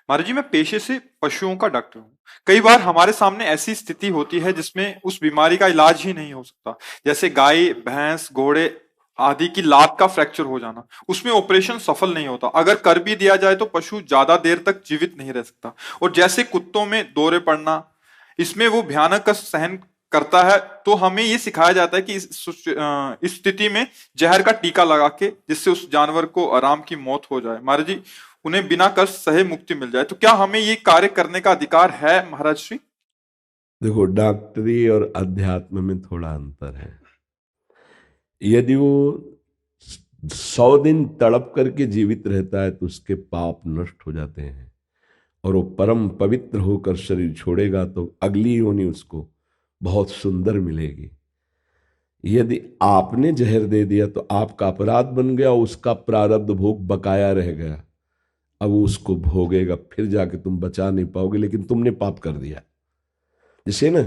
महाराज जी, मैं पेशे से पशुओं का डॉक्टर हूँ। कई बार हमारे सामने ऐसी स्थिति होती है जिसमें उस बीमारी का इलाज ही नहीं हो सकता। जैसे गाय, भैंस, घोड़े आदि की लात का फ्रैक्चर हो जाना। उसमें ऑपरेशन सफल नहीं होता। अगर कर भी दिया जाए तो पशु ज्यादा देर तक जीवित नहीं रह सकता। और जैसे कुत्तों में दौरे पड़ना, इसमें वो भयानक कष्ट सहन करता है। तो हमें ये सिखाया जाता है कि इस स्थिति में जहर का टीका लगा के जिससे उस जानवर को आराम की मौत हो जाए। महाराज जी, उन्हें बिना कष्ट सहे मुक्ति मिल जाए। तो क्या हमें ये कार्य करने का अधिकार है महाराज श्री? देखो, डॉक्टरी और अध्यात्म में थोड़ा अंतर है। यदि वो 100 दिन तड़प करके जीवित रहता है तो उसके पाप नष्ट हो जाते हैं, और वो परम पवित्र होकर शरीर छोड़ेगा तो अगली योनि उसको बहुत सुंदर मिलेगी। यदि आपने जहर दे दिया तो आपका अपराध बन गया, उसका प्रारब्ध भोग बकाया रह गया। अब वो उसको भोगेगा, फिर जाके तुम बचा नहीं पाओगे, लेकिन तुमने पाप कर दिया। जैसे ना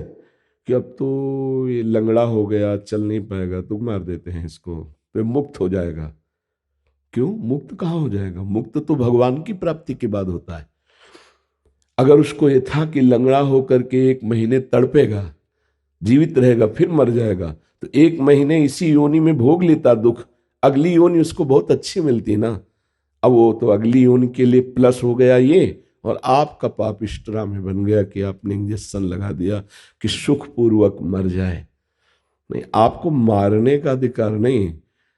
कि अब तो ये लंगड़ा हो गया, चल नहीं पाएगा, तो मार देते हैं इसको तो ये मुक्त हो जाएगा। क्यों मुक्त कहाँ हो जाएगा? मुक्त तो भगवान की प्राप्ति के बाद होता है। अगर उसको ये था कि लंगड़ा होकर के 1 महीने तड़पेगा, जीवित रहेगा, फिर मर जाएगा, तो 1 महीने इसी योनि में भोग लेता दुख, अगली योनि उसको बहुत अच्छी मिलती ना। अब वो तो अगली योनि के लिए प्लस हो गया ये, और आपका पाप इष्टरा में बन गया कि आपने इंजेक्शन लगा दिया कि सुखपूर्वक मर जाए। नहीं, आपको मारने का अधिकार नहीं।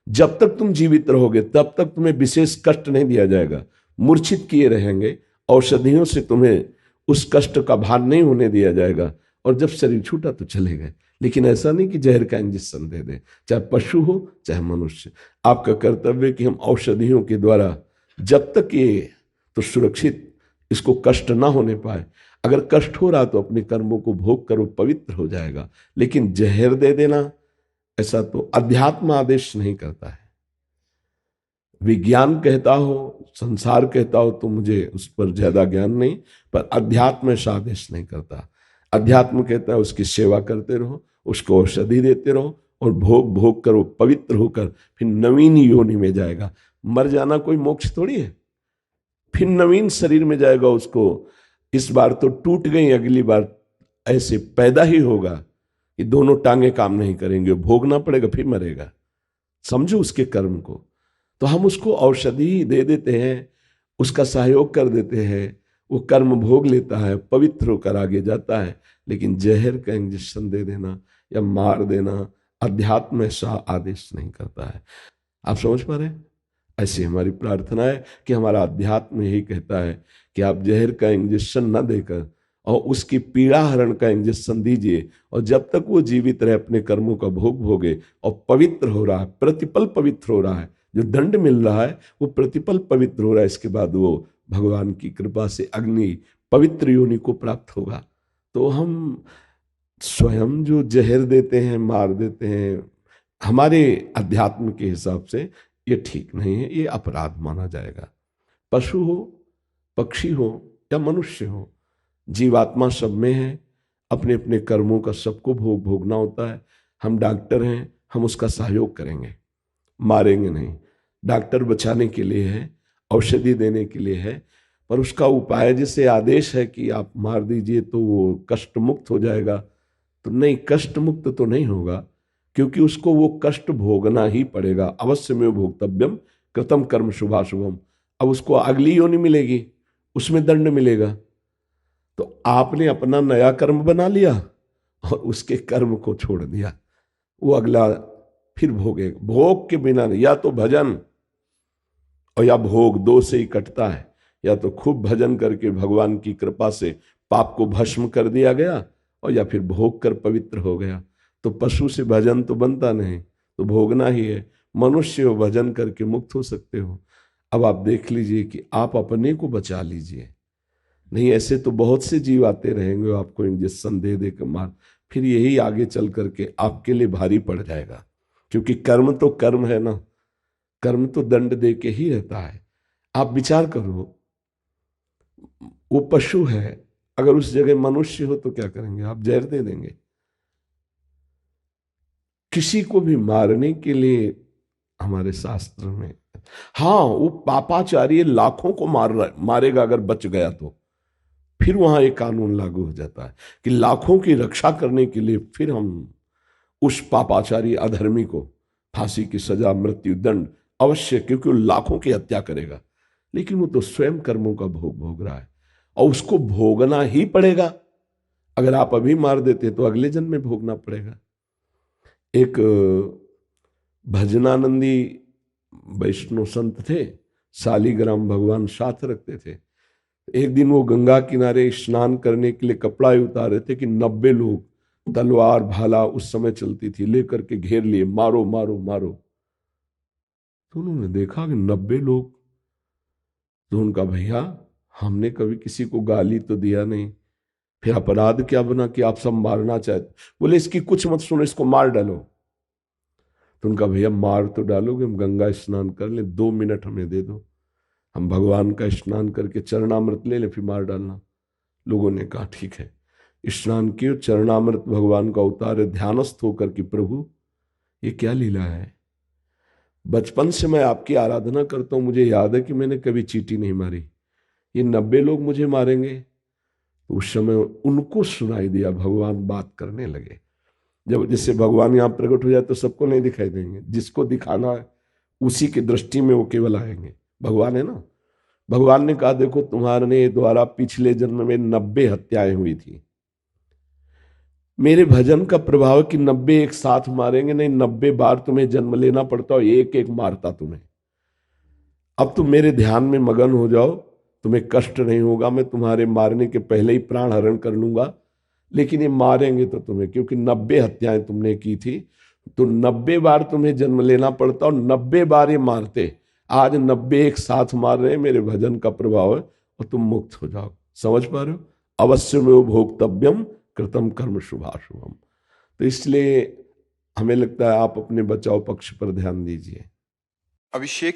जब तक तुम जीवित रहोगे तब तक तुम्हें विशेष कष्ट नहीं दिया जाएगा, मूर्छित किए रहेंगे, औषधियों से तुम्हें उस कष्ट का भान नहीं होने दिया जाएगा, और जब शरीर छूटा तो चले गए। लेकिन ऐसा नहीं कि जहर का इंजेक्शन दे दे, चाहे पशु हो चाहे मनुष्य। आपका कर्तव्य है कि हम औषधियों के द्वारा जब तक ये तो सुरक्षित, इसको कष्ट ना होने पाए। अगर कष्ट हो रहा तो अपने कर्मों को भोग करो, पवित्र हो जाएगा। लेकिन जहर दे देना, ऐसा तो अध्यात्म आदेश नहीं करता है। विज्ञान कहता हो, संसार कहता हो तो मुझे उस पर ज्यादा ज्ञान नहीं, पर अध्यात्म ऐसा आदेश नहीं करता। अध्यात्म कहता है उसकी सेवा करते रहो, उसको औषधि देते रहो, और भोग भोग करो, पवित्र होकर फिर नवीन योनि में जाएगा। मर जाना कोई मोक्ष थोड़ी है। फिर नवीन शरीर में जाएगा उसको। इस बार तो टूट गई, अगली बार ऐसे पैदा ही होगा कि दोनों टांगे काम नहीं करेंगे, भोगना पड़ेगा, फिर मरेगा। समझो उसके कर्म को। तो हम उसको औषधि दे देते हैं, उसका सहयोग कर देते हैं, वो कर्म भोग लेता है, पवित्र होकर आगे जाता है। लेकिन जहर का इंजेक्शन दे देना या मार देना, अध्यात्म ऐसा आदेश नहीं करता है। आप समझ पा रहे हैं? ऐसी हमारी प्रार्थना है कि हमारा अध्यात्म यही कहता है कि आप जहर का इंजेक्शन न देकर और उसकी पीड़ा हरण का इंजेक्शन दीजिए, और जब तक वो जीवित रहे अपने कर्मों का भोग भोगे, और पवित्र हो रहा है, प्रतिपल पवित्र हो रहा है, जो दंड मिल रहा है वो प्रतिपल पवित्र हो रहा है, इसके बाद वो भगवान की कृपा से अग्नि पवित्र योनि को प्राप्त होगा। तो हम स्वयं जो जहर देते हैं, मार देते हैं, हमारे अध्यात्म के हिसाब से ये ठीक नहीं है, ये अपराध माना जाएगा। पशु हो, पक्षी हो या मनुष्य हो, जीवात्मा सब में है। अपने अपने कर्मों का सबको भोग भोगना होता है। हम डॉक्टर हैं, हम उसका सहयोग करेंगे, मारेंगे नहीं। डॉक्टर बचाने के लिए है, औषधि देने के लिए है, पर उसका उपाय जैसे आदेश है कि आप मार दीजिए तो वो कष्ट मुक्त हो जाएगा, तो नहीं, कष्ट मुक्त तो नहीं होगा, क्योंकि उसको वो कष्ट भोगना ही पड़ेगा। अवश्य में भोक्तव्यम कृतम कर्म शुभाशुभम। अब उसको अगली योनि मिलेगी, उसमें दंड मिलेगा। तो आपने अपना नया कर्म बना लिया और उसके कर्म को छोड़ दिया, वो अगला फिर भोगेगा। भोग के बिना नहीं, या तो भजन और या भोग, दो से ही कटता है। या तो खूब भजन करके भगवान की कृपा से पाप को भस्म कर दिया गया, और या फिर भोग कर पवित्र हो गया। तो पशु से भजन तो बनता नहीं, तो भोगना ही है। मनुष्य हो, भजन करके मुक्त हो सकते हो। अब आप देख लीजिए कि आप अपने को बचा लीजिए। नहीं, ऐसे तो बहुत से जीव आते रहेंगे, आपको इंजेक्शन दे दे के मार, फिर यही आगे चल करके आपके लिए भारी पड़ जाएगा। क्योंकि कर्म तो कर्म है ना, कर्म तो दंड दे के ही रहता है। आप विचार करो, वो पशु है, अगर उस जगह मनुष्य हो तो क्या करेंगे? आप जहर दे देंगे। किसी को भी मारने के लिए हमारे शास्त्र में हाँ, वो पापाचारी लाखों को मारेगा अगर बच गया तो फिर वहां एक कानून लागू हो जाता है कि लाखों की रक्षा करने के लिए फिर हम उस पापाचारी अधर्मी को फांसी की सजा, मृत्यु दंड अवश्य, क्योंकि वो लाखों की हत्या करेगा, लेकिन वो तो स्वयं कर्मों का भोग भोग रहा है और उसको भोगना ही पड़ेगा। अगर आप अभी मार देते तो अगले जन्म में भोगना पड़ेगा। एक भजनानंदी वैष्णव संत थे, शालीग्राम भगवान साथ रखते थे। एक दिन वो गंगा किनारे स्नान करने के लिए कपड़ा ही उतारे थे कि 90 लोग तलवार भाला उस समय चलती थी लेकर के घेर लिए, मारो मारो मारो। तो उन्होंने देखा कि 90 लोग, तो उनका भैया हमने कभी किसी को गाली तो दिया नहीं, फिर अपराध क्या बना कि आप सब मारना चाहते? बोले इसकी कुछ मत सुनो, इसको मार डालो। तो उनका भैया मार तो डालोगे, हम गंगा स्नान कर ले, 2 मिनट हमें दे दो, हम भगवान का स्नान करके चरणामृत ले ले, फिर मार डालना। लोगों ने कहा ठीक है। स्नान किए, चरणामृत भगवान का उतारे, ध्यानस्थ होकर कि प्रभु ये क्या लीला है, बचपन से मैं आपकी आराधना करता हूं, मुझे याद है कि मैंने कभी चींटी नहीं मारी, ये 90 लोग मुझे मारेंगे। तो उस समय उनको सुनाई दिया, भगवान बात करने लगे। जब जैसे भगवान यहाँ प्रकट हो जाए तो सबको नहीं दिखाई देंगे, जिसको दिखाना है उसी की दृष्टि में वो केवल आएंगे। भगवान है ना, भगवान ने कहा देखो तुम्हारे द्वारा पिछले जन्म में 90 हत्याएं हुई थी, मेरे भजन का प्रभाव कि 90 एक साथ मारेंगे नहीं, 90 बार तुम्हें जन्म लेना पड़ता और एक एक मारता तुम्हें। अब तुम मेरे ध्यान में मगन हो जाओ, तुम्हें कष्ट नहीं होगा, मैं तुम्हारे मारने के पहले ही प्राण हरण कर लूंगा, लेकिन ये मारेंगे तो तुम्हें, क्योंकि 90 हत्याएं तुमने की थी, तो 90 बार तुम्हें जन्म लेना पड़ता और 90 बार ये मारते। आज 90 एक साथ मार रहे हैं, मेरे भजन का प्रभाव है और तुम मुक्त हो जाओ। समझ पा रहे हो? अवश्य में भोक्तव्यम कृतम कर्म शुभाशुभम। तो इसलिए हमें लगता है आप अपने बचाव पक्ष पर ध्यान दीजिए। अभिषेक